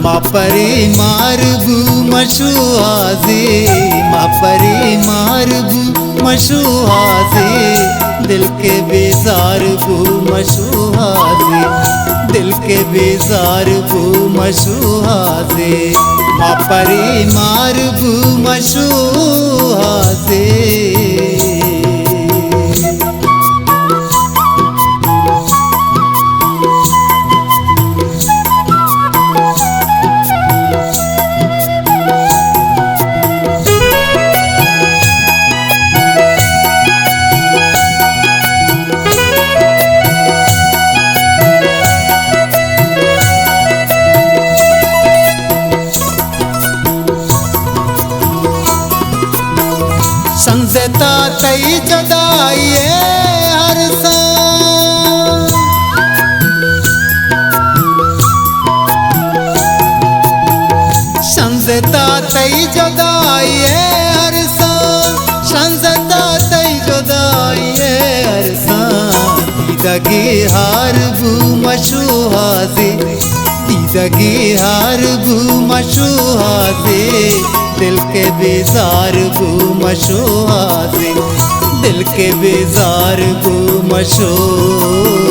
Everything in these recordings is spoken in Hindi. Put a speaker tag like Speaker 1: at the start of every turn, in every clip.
Speaker 1: मापरे मारबू मशुआजे, मापरे मारबू मशुआजे, दिल के बेजार बू मशुआजे, दिल के बेजार बू मशुआजे, मापरे मारबू मशुआजे। संजता तई जुदाई हर सांस, संजता तई जुदाई हर सांस, संजता तई जुदाई हर सांस। दीदगी हार बू मशुआजे, दीदगी हार बू मशुआजे, दिल के बेजार बू मशुआजे, दिल के बेजार बू मशुआजे।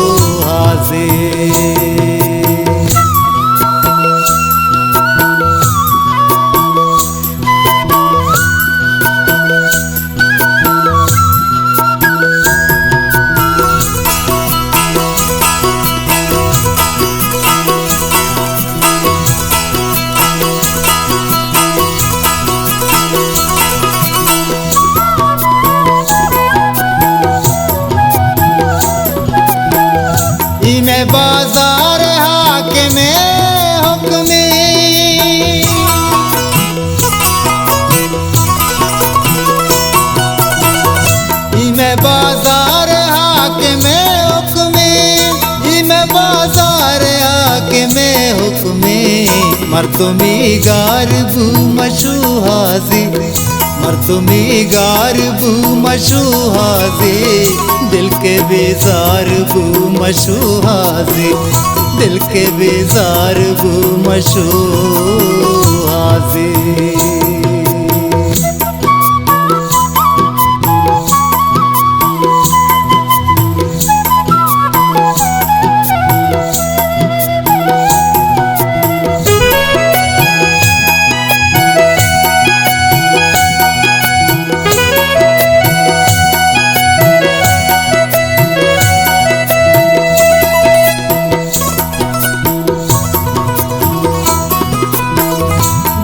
Speaker 1: मैं बाजार हाकिमे हुक्मे, मैं बाजार हाकिमे हुक्मे, मैं बाजार हाकिमे हुक्मे। मर्दुमी गारबू मशुआजे, मर्दुमी गारबू मशुआजे, दिल के बेजार बू मशुआजे, दिल के बेजार बू मशुआजे।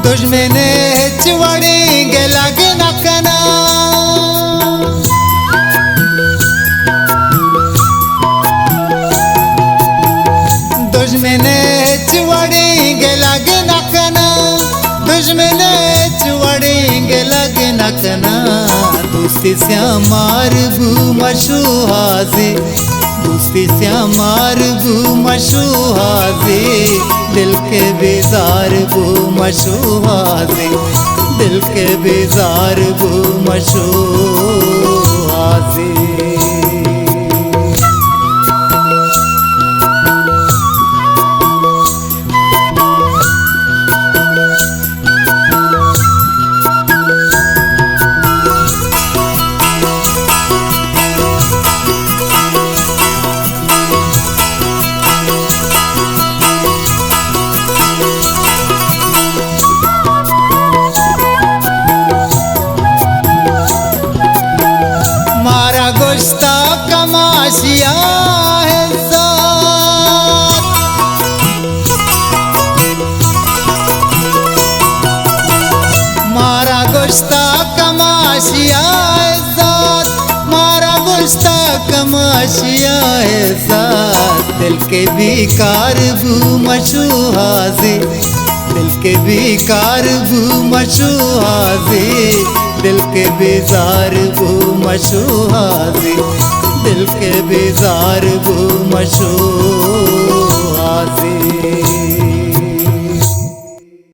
Speaker 1: दुश्मने चवड़ी गे लगे नकना, दुश्मने चवड़ी गे लगे नकना, दुश्मने चवड़ी गे लगे नकना। दोस्ती से मारबू मशुआजे, दोस्ती से मारबू मशुआजे, दिल के बेजार बू मशुआजे, दिल के बेजार बू मशुआजे। गोश्ता कमाशिया है साथ, मारा गोश्ता कमाशिया है साथ, मारा गोश्ता कमाशिया है साथ। दिल के बेकार बू मशुआजे, दिल के बेकार बू मशुहाजी, दिल के बेजार बू मशुहाजी, दिल के बेजार बू मशू